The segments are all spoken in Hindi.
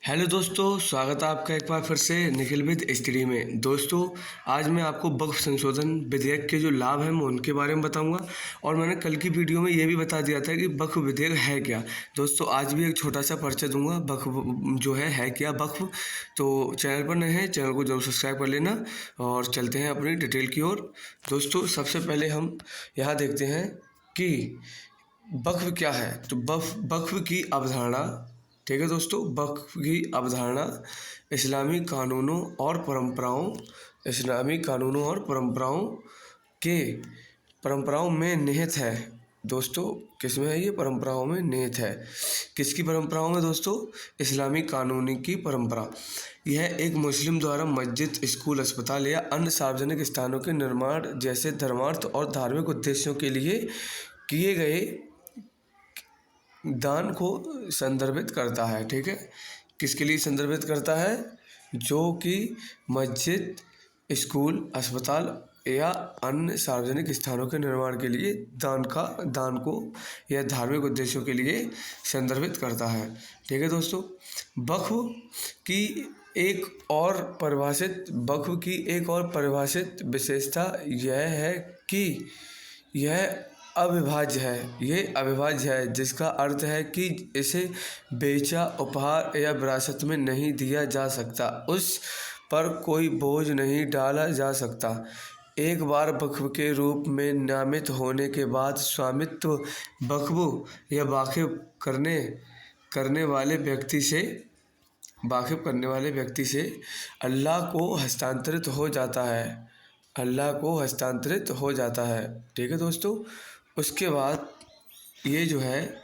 हेलो दोस्तों, स्वागत है आपका एक बार फिर से निखिल विद स्टडी में। दोस्तों, आज मैं आपको वक्फ संशोधन विधेयक के जो लाभ हैं मैं उनके बारे में बताऊंगा। और मैंने कल की वीडियो में ये भी बता दिया था कि वक्फ विधेयक है क्या। दोस्तों, आज भी एक छोटा सा परिचय दूंगा वक्फ जो है क्या वक्फ। तो चैनल पर नए हैं, चैनल को जरूर सब्सक्राइब कर लेना और चलते हैं अपनी डिटेल की ओर। दोस्तों, सबसे पहले हम यहाँ देखते हैं कि वक्फ क्या है। तो वक्फ की अवधारणा, ठीक है दोस्तों, वक्फ की अवधारणा इस्लामी कानूनों और परंपराओं में निहित है। दोस्तों, किसमें है ये? परंपराओं में निहित है। किसकी परंपराओं में दोस्तों? इस्लामी कानूनी की परंपरा। यह एक मुस्लिम द्वारा मस्जिद, स्कूल, अस्पताल या अन्य सार्वजनिक स्थानों के निर्माण जैसे धर्मार्थ और धार्मिक उद्देश्यों के लिए किए गए दान को संदर्भित करता है। ठीक है, किसके लिए संदर्भित करता है? जो कि मस्जिद, स्कूल, अस्पताल या अन्य सार्वजनिक स्थानों के निर्माण के लिए दान को या धार्मिक उद्देश्यों के लिए संदर्भित करता है। ठीक है दोस्तों, वक्फ की एक और परिभाषित विशेषता यह है कि यह अविभाज्य है, जिसका अर्थ है कि इसे बेचा, उपहार या विरासत में नहीं दिया जा सकता। उस पर कोई बोझ नहीं डाला जा सकता। एक बार वक्फ के रूप में नामित होने के बाद स्वामित्व वक्फ या करने वाले व्यक्ति से अल्लाह को हस्तांतरित हो जाता है। ठीक है दोस्तों, उसके बाद ये जो है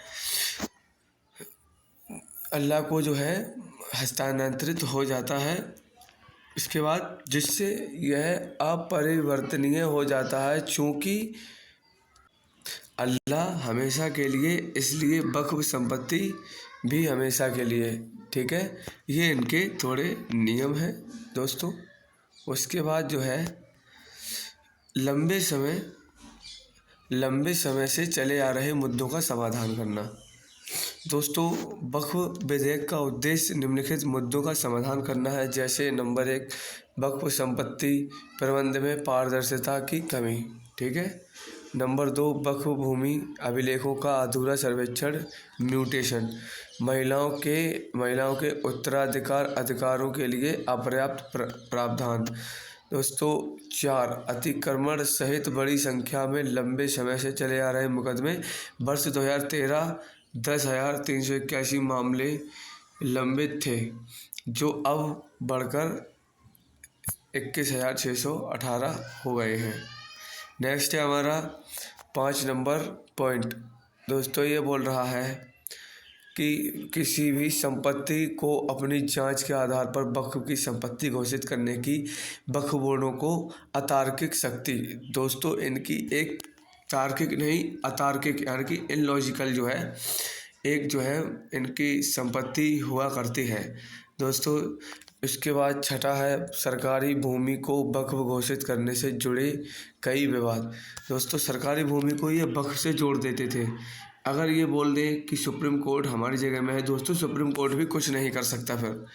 अल्लाह को जो है हस्तांतरित हो जाता है। इसके बाद जिससे यह अपरिवर्तनीय हो जाता है, चूँकि अल्लाह हमेशा के लिए, इसलिए वक्फ संपत्ति भी हमेशा के लिए। ठीक है, ये इनके थोड़े नियम हैं दोस्तों। उसके बाद जो है लंबे समय से चले आ रहे मुद्दों का समाधान करना। दोस्तों, वक्फ विधेयक का उद्देश्य निम्नलिखित मुद्दों का समाधान करना है, जैसे नंबर 1, वक्फ संपत्ति प्रबंध में पारदर्शिता की कमी। ठीक है। नंबर 2, वक्फ भूमि अभिलेखों का अधूरा सर्वेक्षण, म्यूटेशन। महिलाओं के उत्तराधिकार अधिकारों के लिए अपर्याप्त प्रावधान। दोस्तों, 4, अतिक्रमण सहित बड़ी संख्या में लंबे समय से चले आ रहे मुकदमे। वर्ष 2013 10,381 मामले लंबित थे, जो अब बढ़कर 21,618 हो गए हैं। नेक्स्ट है हमारा 5 नंबर पॉइंट। दोस्तों, ये बोल रहा है कि किसी भी संपत्ति को अपनी जांच के आधार पर वक्फ की संपत्ति घोषित करने की वक्फ बोर्डों को अतार्किक शक्ति। दोस्तों, इनकी एक तार्किक नहीं, अतार्किक यानी कि इलॉजिकल जो है इनकी संपत्ति हुआ करती है दोस्तों। इसके बाद 6 है सरकारी भूमि को वक्फ घोषित करने से जुड़े कई विवाद। दोस्तों, सरकारी भूमि को ये वक्फ से जोड़ देते थे। अगर ये बोल दें कि सुप्रीम कोर्ट हमारी जगह में है, दोस्तों सुप्रीम कोर्ट भी कुछ नहीं कर सकता फिर।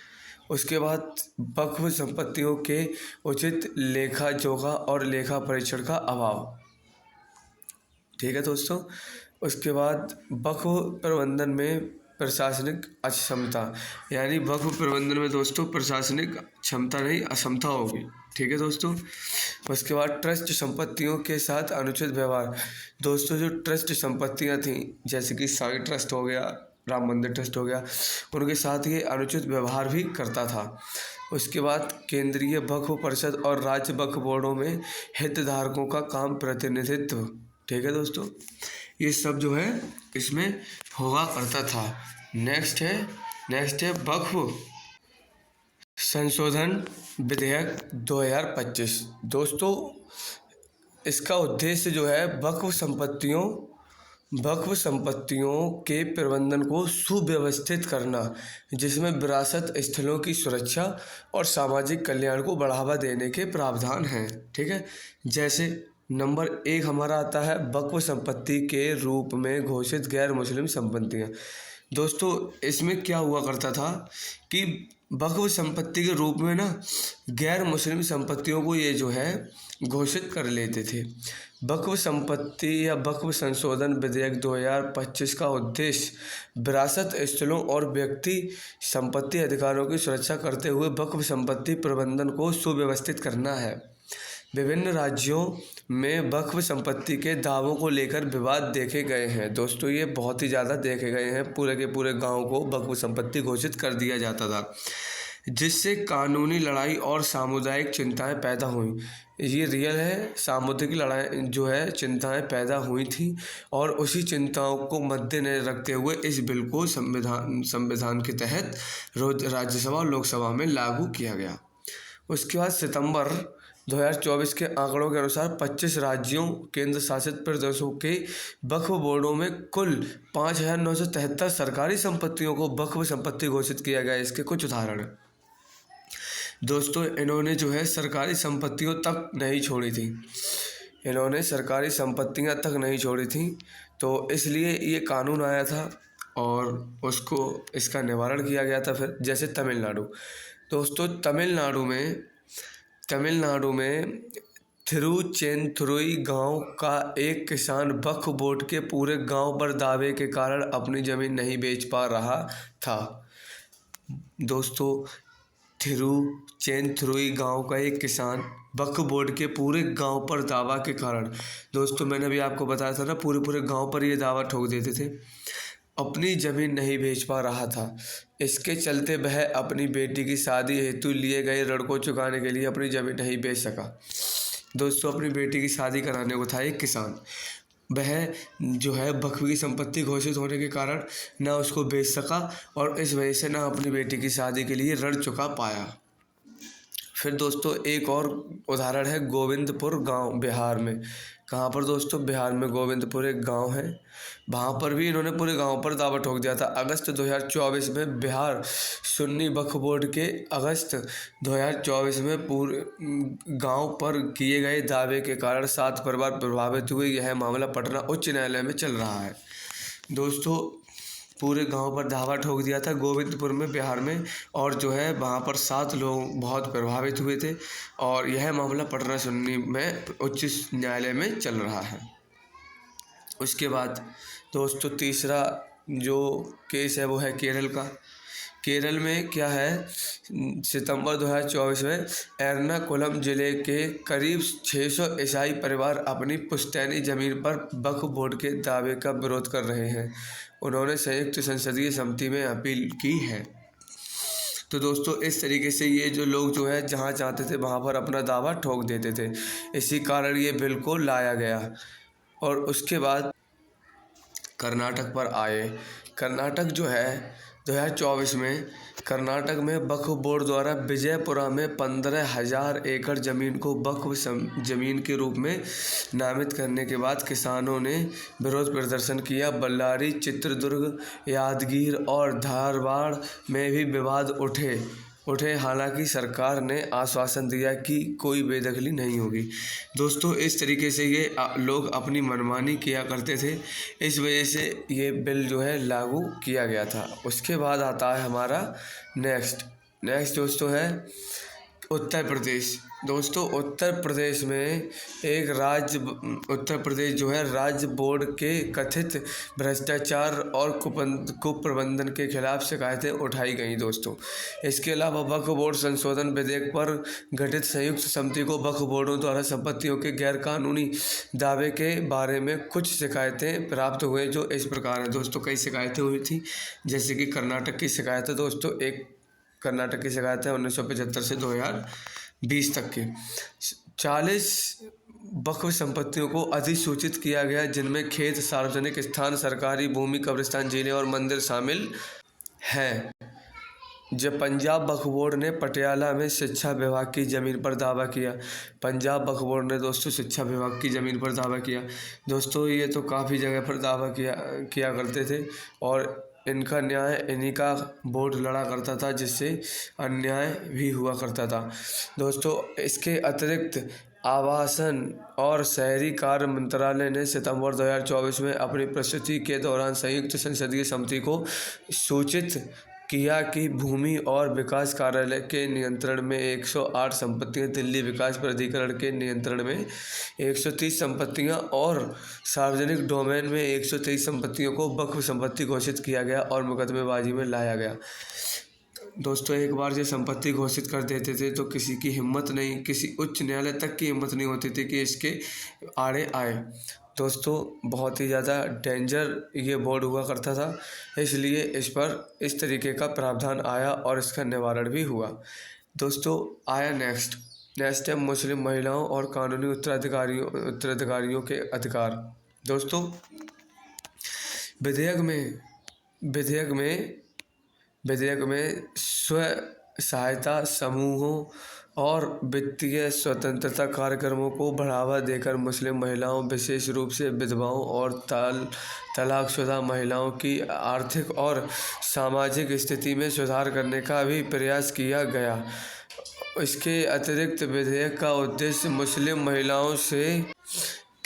उसके बाद वक्फ संपत्तियों के उचित लेखा जोखा और लेखा परीक्षण का अभाव। ठीक है दोस्तों, उसके बाद वक्फ प्रबंधन में प्रशासनिक अक्षमता, यानी वक्फ प्रबंधन में दोस्तों प्रशासनिक क्षमता नहीं, अक्षमता होगी। ठीक है दोस्तों, उसके बाद ट्रस्ट संपत्तियों के साथ अनुचित व्यवहार। दोस्तों, जो ट्रस्ट संपत्तियां थीं, जैसे कि साई ट्रस्ट हो गया, राम मंदिर ट्रस्ट हो गया, उनके साथ ये अनुचित व्यवहार भी करता था। उसके बाद केंद्रीय वक्फ परिषद और राज्य वक्फ बोर्डों में हितधारकों का काम प्रतिनिधित्व। ठीक है दोस्तों, ये सब जो है इसमें हुआ करता था। नेक्स्ट है वक्फ संशोधन विधेयक 2025। दोस्तों, इसका उद्देश्य जो है वक्फ संपत्तियों के प्रबंधन को सुव्यवस्थित करना, जिसमें विरासत स्थलों की सुरक्षा और सामाजिक कल्याण को बढ़ावा देने के प्रावधान हैं। ठीक है, जैसे नंबर 1 हमारा आता है वक्फ संपत्ति के रूप में घोषित गैर मुस्लिम संपत्तियाँ। दोस्तों इसमें क्या हुआ करता था कि वक्फ संपत्ति के रूप में ना गैर मुस्लिम संपत्तियों को ये जो है घोषित कर लेते थे। वक्फ संपत्ति या वक्फ संशोधन विधेयक 2025 का उद्देश्य विरासत स्थलों और व्यक्ति संपत्ति अधिकारों की सुरक्षा करते हुए वक्फ संपत्ति प्रबंधन को सुव्यवस्थित करना है। विभिन्न राज्यों में वक्फ संपत्ति के दावों को लेकर विवाद देखे गए हैं। दोस्तों ये बहुत ही ज़्यादा देखे गए हैं। पूरे के पूरे गांव को वक्फ संपत्ति घोषित कर दिया जाता था, जिससे कानूनी लड़ाई और सामुदायिक चिंताएं पैदा हुई। ये रियल है, सामुदायिक लड़ाई जो है चिंताएं पैदा हुई थी और उसी चिंताओं को मद्देनजर रखते हुए इस बिल को संविधान के तहत राज्यसभा और लोकसभा में लागू किया गया। उसके बाद सितंबर 2024 के आंकड़ों के अनुसार 25 राज्यों केंद्र शासित प्रदेशों के वक्फ बोर्डों में कुल 5,973 सरकारी संपत्तियों को वक्फ संपत्ति घोषित किया गया। इसके कुछ उदाहरण दोस्तों, इन्होंने जो है सरकारी संपत्तियों तक नहीं छोड़ी थी, इन्होंने सरकारी संपत्तियां तक नहीं छोड़ी थी, तो इसलिए ये कानून आया था और उसको इसका निवारण किया गया था। फिर जैसे तमिलनाडु, दोस्तों तमिलनाडु में थिरुचेंथुरुई गांव का एक किसान वक्फ बोर्ड के पूरे गांव पर दावे के कारण अपनी ज़मीन नहीं बेच पा रहा था। दोस्तों थिरुचेंथुरुई गांव का एक किसान वक्फ बोर्ड के पूरे गांव पर दावा के कारण, दोस्तों मैंने अभी आपको बताया था ना, पूरे गांव पर ये दावा ठोक देते थे, अपनी ज़मीन नहीं बेच पा रहा था। इसके चलते वह अपनी बेटी की शादी हेतु लिए गए ऋण को चुकाने के लिए अपनी ज़मीन नहीं बेच सका। दोस्तों अपनी बेटी की शादी कराने को था एक किसान, वह जो है वक्फ की संपत्ति घोषित होने के कारण ना उसको बेच सका और इस वजह से ना अपनी बेटी की शादी के लिए ऋण चुका पाया। फिर दोस्तों एक और उदाहरण है गोविंदपुर गांव बिहार में। कहाँ पर दोस्तों? बिहार में गोविंदपुर एक गांव है, वहाँ पर भी इन्होंने पूरे गांव पर दावा ठोक दिया था। अगस्त 2024 में बिहार सुन्नी वक्फ बोर्ड के अगस्त 2024 में पूरे गांव पर किए गए दावे के कारण 7 परिवार प्रभावित हुए। यह मामला पटना उच्च न्यायालय में चल रहा है। दोस्तों पूरे गांव पर दावा ठोक दिया था गोविंदपुर में बिहार में, और जो है वहाँ पर 7 लोग बहुत प्रभावित हुए थे और यह मामला पटना सुन्नी में उच्च न्यायालय में चल रहा है। उसके बाद दोस्तों तीसरा जो केस है वो है केरल का। केरल में क्या है, सितंबर 2024 में एर्नाकुलम जिले के करीब 600 ईसाई परिवार अपनी पुश्तैनी ज़मीन पर वक्फ बोर्ड के दावे का विरोध कर रहे हैं। उन्होंने संयुक्त संसदीय समिति में अपील की है। तो दोस्तों इस तरीके से ये जो लोग जो है जहाँ चाहते थे वहाँ पर अपना दावा ठोक देते थे, इसी कारण ये बिल को लाया गया। और उसके बाद कर्नाटक पर आए। कर्नाटक जो है 2024 में कर्नाटक में वक्फ बोर्ड द्वारा विजयपुरा में 15,000 एकड़ ज़मीन को वक्फ ज़मीन के रूप में नामित करने के बाद किसानों ने विरोध प्रदर्शन किया। बल्लारी, चित्रदुर्ग, यादगीर और धारवाड़ में भी विवाद उठे। हालांकि सरकार ने आश्वासन दिया कि कोई बेदखली नहीं होगी। दोस्तों इस तरीके से ये लोग अपनी मनमानी किया करते थे, इस वजह से ये बिल जो है लागू किया गया था। उसके बाद आता है हमारा नेक्स्ट दोस्तों है उत्तर प्रदेश। दोस्तों उत्तर प्रदेश में उत्तर प्रदेश जो है राज्य बोर्ड के कथित भ्रष्टाचार और कुप्रबंधन के खिलाफ शिकायतें उठाई गई। दोस्तों इसके अलावा वक्फ बोर्ड संशोधन विधेयक पर गठित संयुक्त समिति को वक्फ बोर्डों द्वारा संपत्तियों के गैर कानूनी दावे के बारे में कुछ शिकायतें प्राप्त हुए, जो इस प्रकार हैं। दोस्तों कई शिकायतें हुई थी, जैसे कि कर्नाटक की शिकायत है। दोस्तों एक कर्नाटक की शिकायत है 1975 से 2020 तक की। 40 वक्फ संपत्तियों को अधिसूचित किया गया, जिनमें खेत, सार्वजनिक स्थान, सरकारी भूमि, कब्रिस्तान, झीलें और मंदिर शामिल हैं। जब पंजाब वक्फ बोर्ड ने पटियाला में शिक्षा विभाग की ज़मीन पर दावा किया। पंजाब वक्फ बोर्ड ने दोस्तों शिक्षा विभाग की ज़मीन पर दावा किया। दोस्तों ये तो काफ़ी जगह पर दावा किया करते थे और इनका न्याय इन्हीं का बोर्ड लड़ा करता था, जिससे अन्याय भी हुआ करता था। दोस्तों इसके अतिरिक्त आवासन और शहरी कार्य मंत्रालय ने सितंबर 2024 में अपनी प्रस्तुति के दौरान संयुक्त संसदीय समिति को सूचित किया कि भूमि और विकास कार्यालय के नियंत्रण में 108 संपत्तियां, दिल्ली विकास प्राधिकरण के नियंत्रण में 130 संपत्तियां और सार्वजनिक डोमेन में 123 संपत्तियों को वक्फ संपत्ति घोषित किया गया और मुकदमेबाजी में लाया गया। दोस्तों, एक बार ये संपत्ति घोषित कर देते थे तो किसी की हिम्मत नहीं, किसी उच्च न्यायालय तक की हिम्मत नहीं होती थी कि इसके आड़े आए। दोस्तों, बहुत ही ज़्यादा डेंजर ये बोर्ड हुआ करता था, इसलिए इस पर इस तरीके का प्रावधान आया और इसका निवारण भी हुआ। दोस्तों, आया नेक्स्ट है मुस्लिम महिलाओं और कानूनी उत्तराधिकारियों के अधिकार। दोस्तों, विधेयक में स्व सहायता समूहों और वित्तीय स्वतंत्रता कार्यक्रमों को बढ़ावा देकर मुस्लिम महिलाओं, विशेष रूप से विधवाओं और तलाकशुदा महिलाओं की आर्थिक और सामाजिक स्थिति में सुधार करने का भी प्रयास किया गया। इसके अतिरिक्त विधेयक का उद्देश्य मुस्लिम महिलाओं से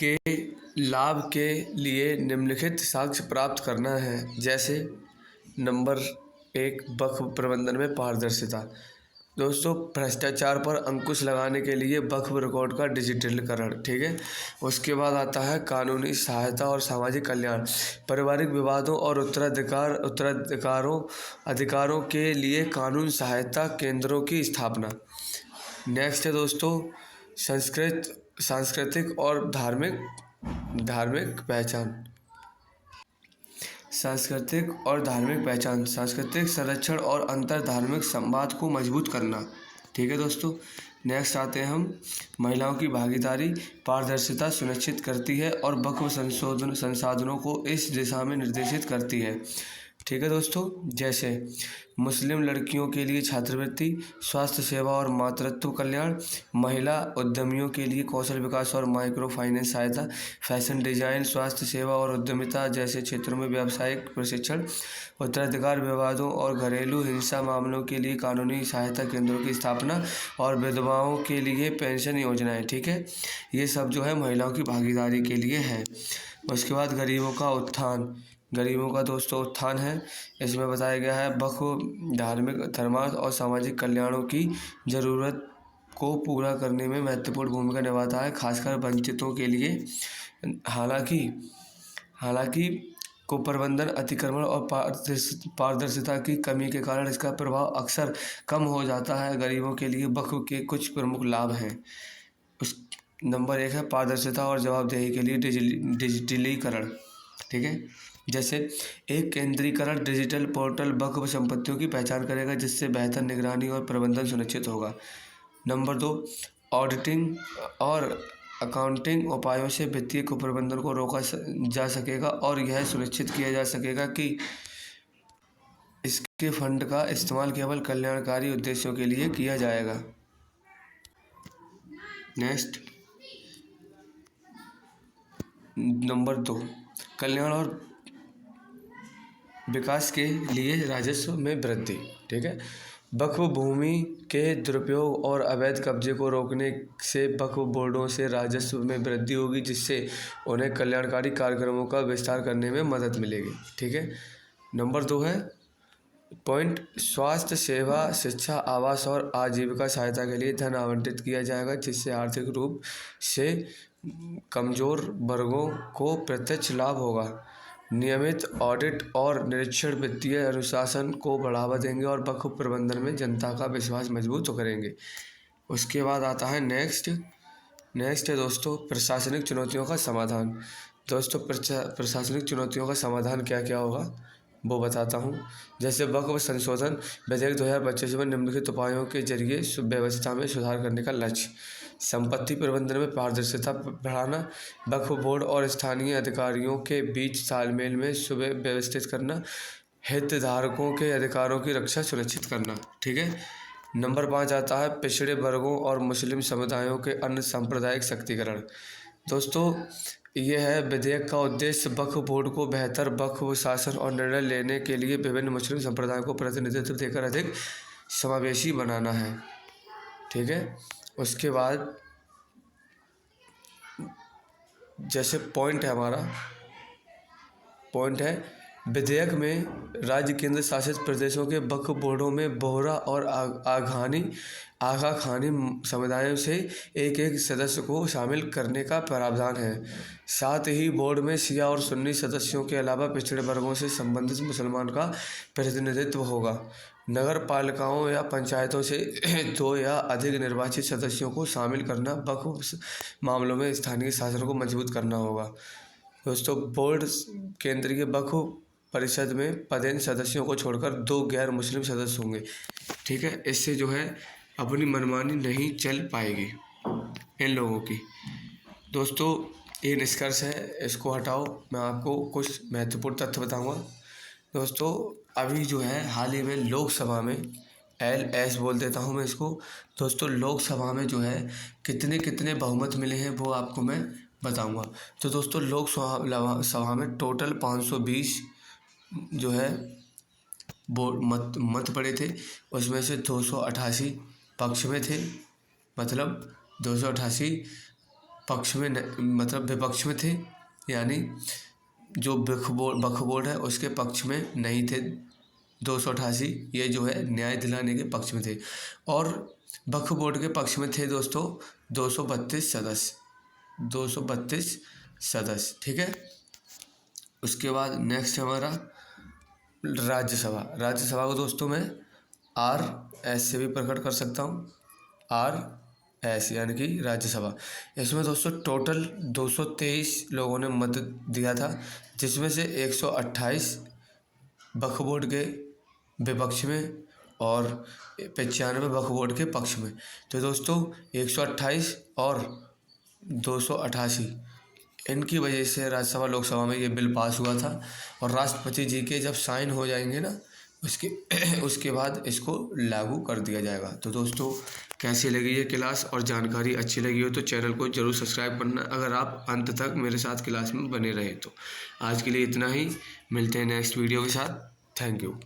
के लाभ के लिए निम्नलिखित साक्ष्य प्राप्त करना है। जैसे नंबर 1, वक्फ प्रबंधन में पारदर्शिता। दोस्तों, भ्रष्टाचार पर अंकुश लगाने के लिए वक्फ रिकॉर्ड का डिजिटलीकरण। ठीक है। उसके बाद आता है कानूनी सहायता और सामाजिक कल्याण, पारिवारिक विवादों और अधिकारों के लिए कानून सहायता केंद्रों की स्थापना। नेक्स्ट है दोस्तों सांस्कृतिक और धार्मिक पहचान। सांस्कृतिक संरक्षण और अंतर धार्मिक संवाद को मजबूत करना। ठीक है दोस्तों। नेक्स्ट आते हैं हम महिलाओं की भागीदारी, पारदर्शिता सुनिश्चित करती है और वक्फ संसाधनों को इस दिशा में निर्देशित करती है। ठीक है दोस्तों। जैसे मुस्लिम लड़कियों के लिए छात्रवृत्ति, स्वास्थ्य सेवा और मातृत्व कल्याण, महिला उद्यमियों के लिए कौशल विकास और माइक्रो फाइनेंस सहायता, फैशन डिजाइन, स्वास्थ्य सेवा और उद्यमिता जैसे क्षेत्रों में व्यावसायिक प्रशिक्षण, उत्तराधिकार विवादों और घरेलू हिंसा मामलों के लिए कानूनी सहायता केंद्रों की स्थापना और विधवाओं के लिए पेंशन योजनाएं। ठीक है। ये सब जो है महिलाओं की भागीदारी के लिए है। उसके बाद गरीबों का दोस्तों उत्थान है। इसमें बताया गया है वक्फ धार्मिक, धर्मार्थ और सामाजिक कल्याणों की जरूरत को पूरा करने में महत्वपूर्ण भूमिका निभाता है, खासकर वंचितों के लिए। हालांकि कुप्रबंधन, अतिक्रमण और पारदर्शिता की कमी के कारण इसका प्रभाव अक्सर कम हो जाता है। गरीबों के लिए वक्फ के कुछ प्रमुख लाभ हैं। नंबर 1 है पारदर्शिता और जवाबदेही के लिए डिजिटलीकरण। ठीक है। जैसे एक केंद्रीकरण डिजिटल पोर्टल वक्फ संपत्तियों की पहचान करेगा, जिससे बेहतर निगरानी और प्रबंधन सुनिश्चित होगा। नंबर 2, ऑडिटिंग और अकाउंटिंग उपायों से वित्तीय कुप्रबंधन को रोका जा सकेगा और यह सुनिश्चित किया जा सकेगा कि इसके फंड का इस्तेमाल केवल कल्याणकारी उद्देश्यों के लिए किया जाएगा। नेक्स्ट नंबर 2, कल्याण और विकास के लिए राजस्व में वृद्धि। ठीक है। वक्फ भूमि के दुरुपयोग और अवैध कब्जे को रोकने से वक्फ बोर्डों से राजस्व में वृद्धि होगी, जिससे उन्हें कल्याणकारी कार्यक्रमों का विस्तार करने में मदद मिलेगी। ठीक है। नंबर 2 है स्वास्थ्य सेवा, शिक्षा, आवास और आजीविका सहायता के लिए धन आवंटित किया जाएगा, जिससे आर्थिक रूप से कमजोर वर्गों को प्रत्यक्ष लाभ होगा। नियमित ऑडिट और निरीक्षण वित्तीय अनुशासन को बढ़ावा देंगे और वक्फ प्रबंधन में जनता का विश्वास मजबूत करेंगे। उसके बाद आता है नेक्स्ट है दोस्तों प्रशासनिक चुनौतियों का समाधान। दोस्तों, प्रशासनिक चुनौतियों का समाधान क्या क्या होगा वो बताता हूँ। जैसे वक्फ संशोधन विधेयक 2025 में निम्नलिखित उपायों के जरिए व्यवस्था में सुधार करने का लक्ष्य। संपत्ति प्रबंधन में पारदर्शिता बढ़ाना, वक्फ बोर्ड और स्थानीय अधिकारियों के बीच तालमेल में सुव्यवस्थित करना, हितधारकों के अधिकारों की रक्षा सुनिश्चित करना। ठीक है। नंबर 5 आता है पिछड़े वर्गों और मुस्लिम समुदायों के अन्य सांप्रदायिक सशक्तिकरण। दोस्तों, यह है विधेयक का उद्देश्य वक्फ बोर्ड को बेहतर वक्फ शासन और निर्णय लेने के लिए विभिन्न मुस्लिम संप्रदायों को प्रतिनिधित्व देकर अधिक समावेशी बनाना है। ठीक है। उसके बाद जैसे पॉइंट है हमारा, पॉइंट है विधेयक में राज्य केंद्र शासित प्रदेशों के वक्फ बोर्डों में बोहरा और आगा खानी समुदायों से एक एक सदस्य को शामिल करने का प्रावधान है। साथ ही बोर्ड में शिया और सुन्नी सदस्यों के अलावा पिछड़े वर्गों से संबंधित मुसलमान का प्रतिनिधित्व होगा। नगर पालिकाओं या पंचायतों से 2 या अधिक निर्वाचित सदस्यों को शामिल करना वक्फ मामलों में स्थानीय शासन को मजबूत करना होगा। दोस्तों, बोर्ड केंद्रीय वक्फ परिषद में पदेन सदस्यों को छोड़कर 2 गैर मुस्लिम सदस्य होंगे। ठीक है, इससे जो है अपनी मनमानी नहीं चल पाएगी इन लोगों की। दोस्तों, ये निष्कर्ष है, इसको हटाओ। मैं आपको कुछ महत्वपूर्ण तथ्य बताऊंगा। दोस्तों, अभी जो है हाल ही में लोकसभा में LS बोल देता हूँ मैं इसको। दोस्तों, लोकसभा में जो है कितने बहुमत मिले हैं वो आपको मैं बताऊंगा। तो दोस्तों, लोकसभा में टोटल 520 जो है मत पड़े थे। उसमें से 288 पक्ष में थे, मतलब 288 पक्ष में मतलब विपक्ष में थे, यानी जो वक्फ बोर्ड है उसके पक्ष में नहीं थे। 288 ये जो है न्याय दिलाने के पक्ष में थे, और वक्फ बोर्ड के पक्ष में थे दोस्तों 232 सदस्य। ठीक है, उसके बाद नेक्स्ट हमारा राज्यसभा को दोस्तों मैं RS से भी प्रकट कर सकता हूँ। RS यानी कि राज्यसभा। इसमें दोस्तों टोटल 223 लोगों ने मत दिया था, जिसमें से 128 वक्फ बोर्ड के विपक्ष में और 95 वक्फ बोर्ड के पक्ष में। तो दोस्तों 128 और 288 इनकी वजह से राज्यसभा लोकसभा में ये बिल पास हुआ था, और राष्ट्रपति जी के जब साइन हो जाएंगे ना उसके बाद इसको लागू कर दिया जाएगा। तो दोस्तों, कैसी लगी ये क्लास और जानकारी अच्छी लगी हो तो चैनल को जरूर सब्सक्राइब करना, अगर आप अंत तक मेरे साथ क्लास में बने रहे तो। आज के लिए इतना ही, मिलते हैं नेक्स्ट वीडियो के साथ। Thank you.